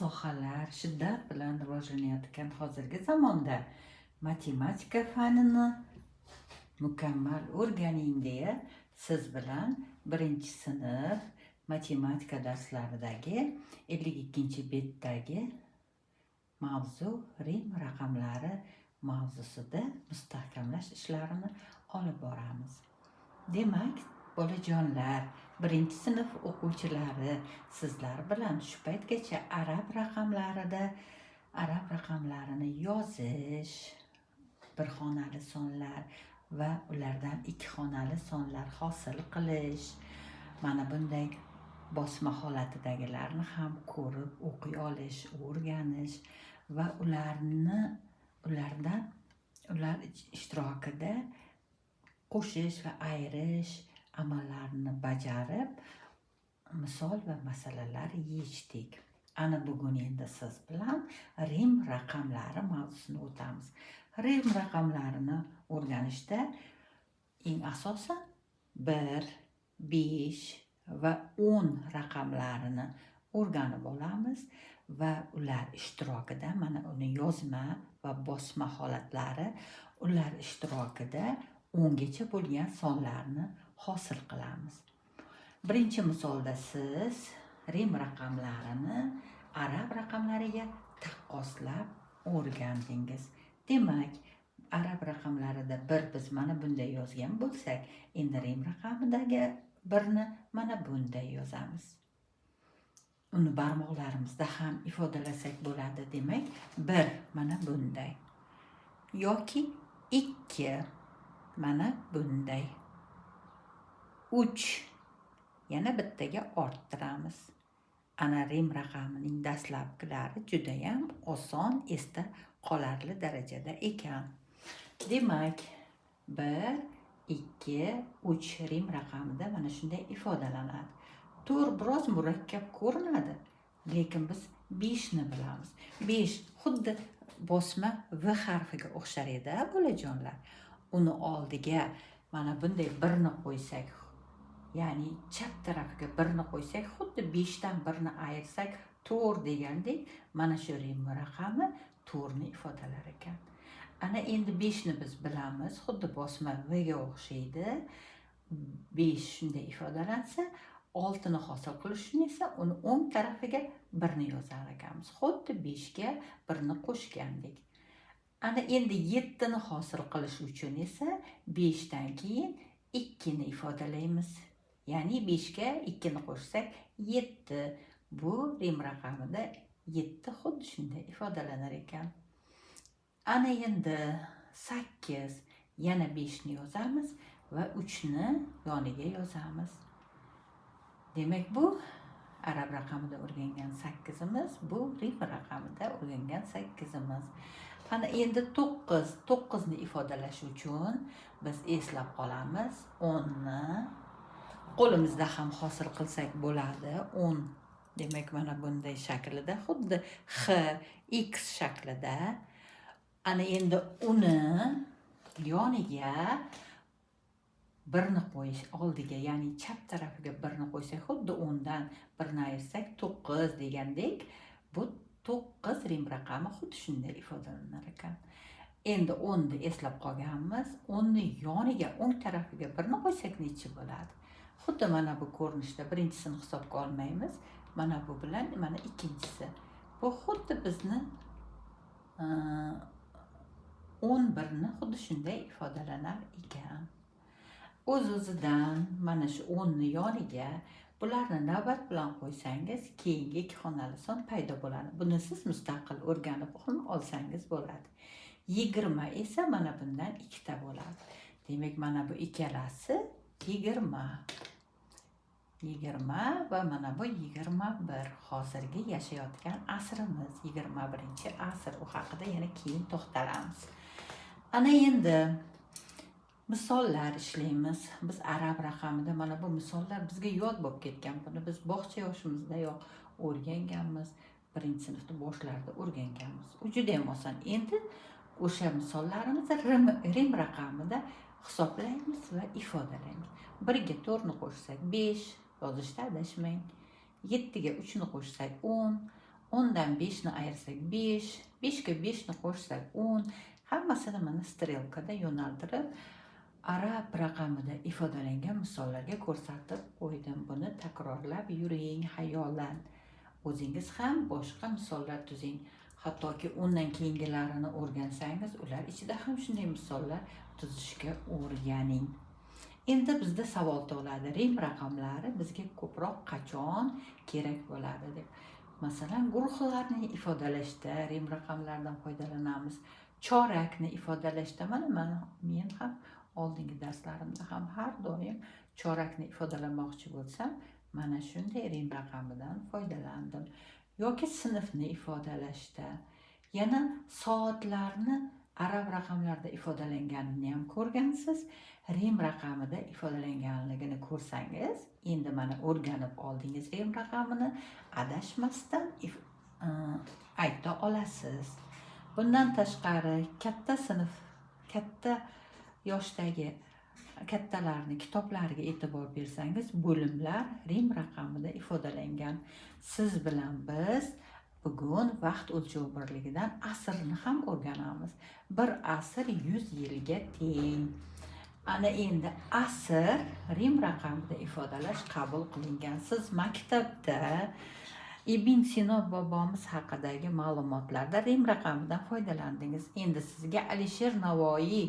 sohalar shiddat bilan rivojlanayotgan hozirgi zamonda matematika fanini mukammal o'rganing deya siz bilan 1-sinf matematika darslaridagi 52-betdagi mavzu Rim raqamlari mavzusida mustahkamlash ishlarini olib boramiz. Demak, bolajonlar, 1-sinf o'quvchilari sizlar bilan shu paytgacha arab raqamlarini yozish, bir xonali sonlar va ulardan 2 xonali sonlar hosil qilish, mana bunday bosma holatidagilarni ham ko'rib o'qiy olish, o'rganish va ular ishtirokida qo'shish va ayirish amallarini bajarib, misol va masalalar yechdik. Ana bugun endi siz bilan Rim raqamlari mavzusini o'tamiz. Rim raqamlarini o'rganishda eng asosan 1, 5 va 10 raqamlarini o'rganib olamiz va ular ishtirokida mana uni yozma va bosma holatlari, ular ishtirokida 10 gacha bo'lgan sonlarni hosil qilamiz. Birinchi misolda siz Rim raqamlarini arab raqamlariga taqqoslab o'rgandingiz. Demak, arab raqamlarida 1 biz mana bunday yozgan bo'lsak, endi Rim raqamidagi 1ni mana bunday yozamiz. Uni barmoqlarimizda ham ifodalasak bo'ladi. Demak, 1 mana bunday yoki 2 mana bunday, 3 yana bittaga orttiramiz. Ana Rim raqamining dastlabkilari juda ham oson, esda qolarli darajada ekan. Demak, 1, 2, 3 Rim raqamida mana shunday ifodalanadi. To'r biroz murakkab ko'rinadi, lekin biz 5 ni bilamiz. 5 xuddi bosma V harfiga o'xshar edi, bolajonlar. Uni oldiga mana bunday 1 ni qo'ysak, ya'ni chap tarafiga 1 ni qo'ysak, xuddi 5 dan 1 ni ayirsak, to'r degandek, mana shu Rim raqami to'rni ifodalar ekan. Ana endi 5 ni biz bilamiz, xuddi bosma V ga o'xshaydi. 5 shunday ifodalansa, 6 ni hosil qilish uchun esa uni o'ng tarafiga 1 ni yozar ekanmiz. Xuddi 5 ga 1 ni qo'shgandek. Ana endi 7 ni hosil qilish uchun esa 5 dan keyin 2 ni ifodalaymiz. Ya'ni 5 ga 2 ni qo'shsak 7. Bu Rim raqamida 7 xuddi shunday ifodalanar ekan. Ana endi 8 yana 5 ni yozamiz va 3 ni yoniga yozamiz. Demak, bu arab raqamida o'rgangan 8imiz, bu Rim raqamida o'rgangan 8imiz. Ana endi 9 ni ifodalash uchun biz eslab qolamiz. 10 ni qo'limizda ham hosil qilsak bo'ladi. 10 demak mana bunday shaklida, xuddi X, X shaklida. Ana endi uni yoniga 1 ni qo'yish oldiga, ya'ni chap tarafiga 1 ni qo'ysak, xuddi 10 dan 1 ni ayirsak 9 degandek, bu 9 Rim raqami xuddi shunday ifodalanar ekan. Endi 10 ni eslab qolganmiz. 10 ni yoniga o'ng tarafiga 1 ni qo'ysak necha bo'ladi? Xuddi mana bu ko'rinishda 1-sini hisobga olmaymiz. Mana bu bilan mana 2-si. Bu xuddi bizni 11 ni xuddi shunday ifodalanar ekan. O'z-o'zidan mana shu 10 ni yoniga bularni navbat bilan qo'ysangiz, keyingi 2 xonali son paydo bo'ladi. Buni siz mustaqil o'rganib olsangiz bo'ladi. 20 esa mana bundan 2 ta bo'ladi. Demak, mana bu ikkalasi 20. 20 va mana bu 21. Hozirgi yashayotgan asrimiz 21-asr. U haqida yana keyin to'xtalamiz. Ana endi misollar ishlaymiz. Biz arab raqamida mana bu misollar bizga yod bo'lib ketgan. Buni biz bog'cha yoshimizdayoq o'rganganmiz. 1-sinfda boshlarida o'rganganmiz. U juda ham oson. Endi o'sha misollarimizni Rim raqamida hisoblaymiz va ifodalaymiz. 1 ga 4 ni qo'shsak 5, yozishda adashmang. 7 ga 3 ni qo'shsak 10, 10dan 5 ni ayirsak 5, 5 ga 5 ni qo'shsak 10. Hammasini mana strelkada yo'naltirib, arab raqamida ifodalangan misollarga ko'rsatib qo'ydim. Buni takrorlab yuring xayolan. O'zingiz ham boshqa misollar tuzing. Hattoki undan keyingilarini o'rgansangiz, ular ichida ham shunday misollar tuzishga o'rganing. Endi bizda savol tug'iladi. Rim raqamlari bizga ko'proq qachon kerak bo'ladi deb. Masalan, guruhlarni ifodalashda rim raqamlaridan foydalanamiz. Chorakni ifodalashda men ham oldingi darslarimda ham har doim chorakni ifodalamoqchi bo'lsam, mana shunday rim raqamidan foydalandim. Yoki sinfni ifodalashda, yana soatlarni arab raqamlarda ifodalanganini ham ko'rgansiz. Rim raqamida ifodalanganligini ko'rsangiz, endi mana o'rganib oldingiz rim raqamini, adashmasdan ayta olasiz. Bundan tashqari katta yoshdagi kattalarni kitoblariga e'tibor bersangiz, bo'limlar rim raqamida ifodalangan. Siz bilan biz bugun vaqt o'lchov birligidan asrni ham o'rganamiz. Bir asr 100 yilga teng. Ana endi asr rim raqamida ifodalash qabul qilingan. Siz maktabda Ibn Sino bobomiz haqidagi ma'lumotlarda rim raqamidan foydalandingiz. Endi sizga Alisher Navoiy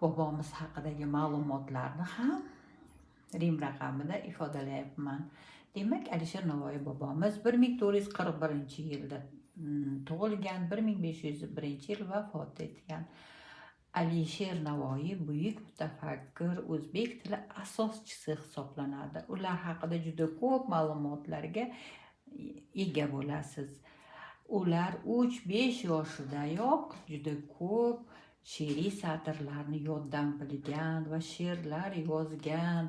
bobomiz haqidagi ma'lumotlarni ham rim raqamida ifodalayapman. Demak, Alisher Navoiy bobomiz 1441-yilda tug'ilgan, 1501-yil vafot etgan. Alisher Navoiy buyuk mutafakkir, o'zbek tili asoschisi hisoblanadi. Ular haqida juda ko'p ma'lumotlarga ega bo'lasiz. Ular 3-5 yoshidayoq juda ko'p she'riy satrlarni yoddan bilgan va she'rlar yozgan.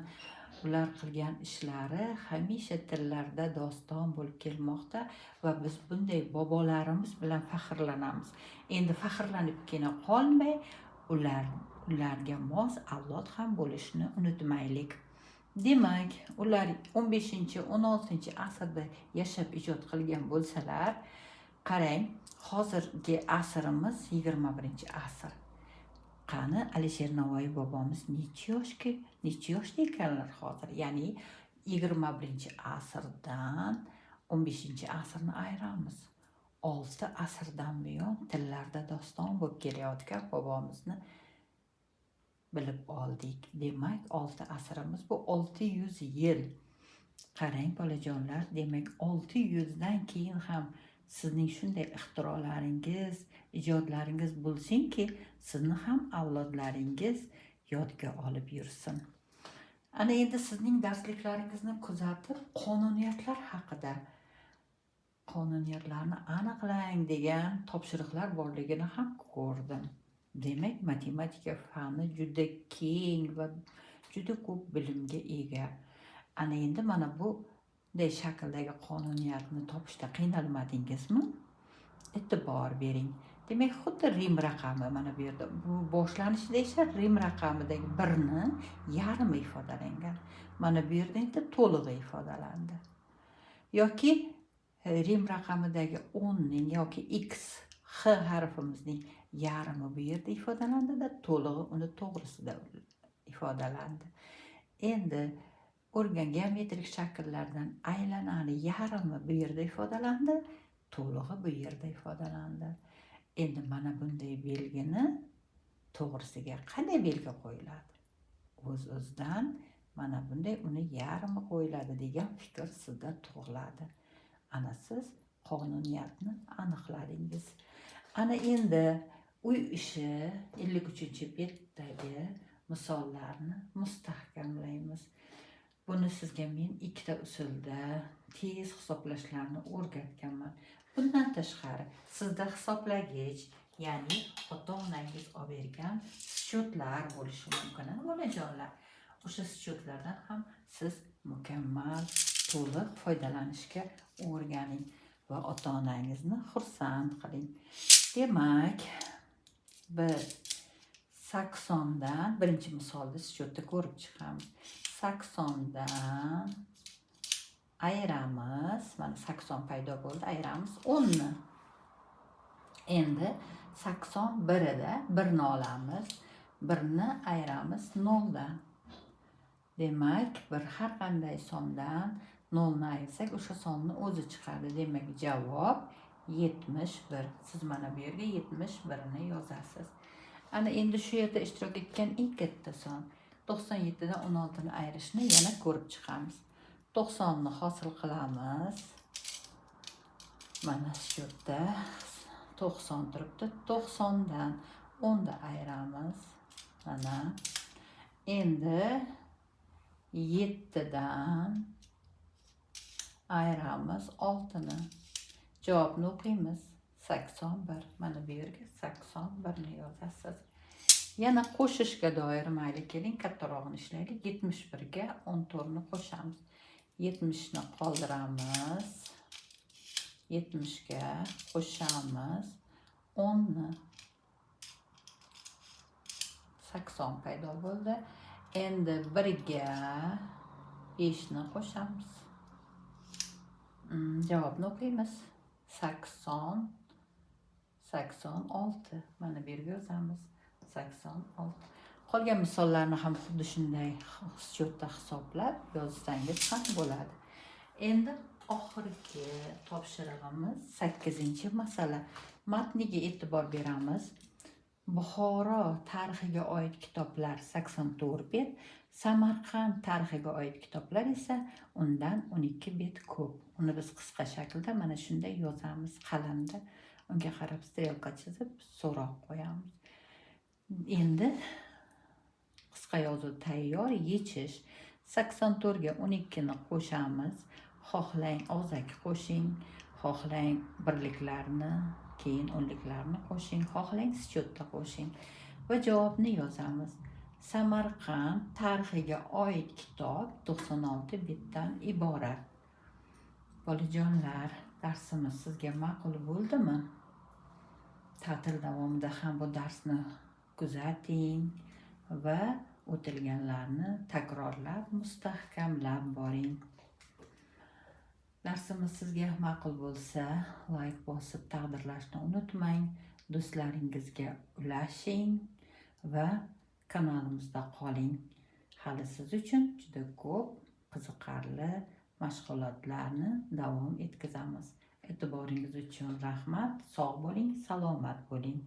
Ular qilgan ishlari hamisha tillarda doston bo'lib kelmoqda va biz bunday bobolarimiz bilan faxrlanamiz. Endi faxrlanibgina qolmay, ularga mos avlod ham bo'lishni unutmaylik. Demak, ular 15-16 asrda yashab ijod qilgan bo'lsalar, qarang, hozirgi asrimiz 21-asr. Qani Alisher Navoiy bobomiz necha yoshda ekanlar hozir? Ya'ni 21-asrdan 15-asrni ayiramiz. 6 asrdan buyon tillarda doston bo'lib kelayotgan bobomizni bilib oldik. Demak, 6 asrimiz bu 600 yil. Qarang bolajonlar, demak 600 dan keyin ham sizning shunday ixtirolaringiz, ijodlaringiz bo'lsinki, sizni ham avlodlaringiz yodga olib yursin. Ana endi sizning darsliklaringizni kuzatib, qonuniyatlar haqida, qonuniyatlarni aniqlang degan topshiriqlar borligini ham ko'rdim. Demak, matematika fani juda keng va juda ko'p bilimga ega. Ana endi mana bunday shakldagi qonuniyatni topishda qiynalmadingizmi? E'tibor bering. Demak, xuddi rim raqami mana bu yerda bu boshlanishida esa rim raqamidagi 1ni yarmi ifodalangan. Mana bu yerda endi to'lig'i ifodalandi. Yoki rim raqamidagi 10 ning yoki x h harfimizning yarmi bu yerda ifodalandida, to'lig'i uni to'g'risida ifodalandi. Endi geometrik shakllardan aylanani yarmi bu yerda ifodalandi, to'lig'i bu yerda ifodalandi. Endi mana bunday belgini to'g'risiga qanday belgi qo'yiladi? O'z-o'zidan mana bunday uni yarmi qo'yiladi degan fikr sizda tug'iladi. Ana siz qonuniyatni aniqladingiz. Ana endi uy ishi 53-betdagi misollarni mustahkamlaymiz. Buni sizga men 2 ta usulda tez hisoblashlarni o'rgatganman. Bundan tashqari, sizda hisoblagich, ya'ni ota-onangiz olib bergan счетlar bo'lishi mumkin, bolajonlar. O'sha счетlardan ham siz mukammal, to'liq foydalanishga o'rganing va ota-onangizni xursand qiling. Demak, biz 80dan birinchi misolda счетni ko'rib chiqamiz. 80dan ayiramiz. Mana 80 paydo bo'ldi. Ayiramiz 10 ni. Endi 81da 1 ni olamiz. 1 ni ayiramiz 0 dan. Demak, bir har qanday sondan 0 ni ayirsak, o'sha sonni o'zi chiqadi. Demak, javob 71. Siz mana bu yerga 71 ni yozasiz. Ana endi shu yerda ishtirok etgan eng katta son 97 dan 16 ni ayirishni yana ko'rib chiqamiz. 90 ni hosil qilamiz. Mana shu yerda 90 turibdi. 90 dan 10 ni ayiramiz. Mana endi 7 dan ayiramiz 6 ni. Javobni o'qiymiz. 81. Mana bu yerga 81 ni yozasiz. Yana qo'shishga doir mayli keling, kattarog'ini ishlaylik. 71 ga 14 ni qo'shamiz. 70 ni qoldiramiz. 70 ga qo'shamiz 10 ni. 80 paydo bo'ldi. Endi 1 ga 5 ni qo'shamiz. Javobni o'qiymiz. 80 86. Mana bu yerga yozamiz. 86. Qolgan misollarni ham xuddi shunday счётda hisoblab yozsangiz ham bo'ladi. Endi oxirgi topshirig'imiz 8-masala. Matniga e'tibor beramiz. Buxoro tarixiga oid kitoblar 84 bet, Samarqand tarixiga oid kitoblar esa undan 12 bet ko'p. Uni biz qisqa shaklda mana shunday yozamiz qalamda. Unga qarab strelka chizib so'roq qo'yamiz. Endi qisqa yozuv tayyor. Yechish. 84 ga 12 ni qo'shamiz. Xohlang og'zaki qo'shing, xohlang birliklarni, keyin o'nliklarni qo'shing, xohlang счётda qo'shing va javobni yozamiz. Samarqand tarixiga oid kitob 96 betdan iborat. Bolajonlar, darsimiz sizga ma'qul bo'ldimi? Ta'til davomida ham bu darsni kuzating va o'tilganlarni takrorlab, mustahkamlab boring. Darsimiz sizga ma'qul bo'lsa, like bosib taqdirlashni unutmang. Do'stlaringizga ulashing va kanalimizda qoling. Hali siz uchun juda ko'p qiziqarli mashg'ulotlarni davom etkazamiz. E'tiboringiz uchun rahmat. Sog' bo'ling, salomat bo'ling.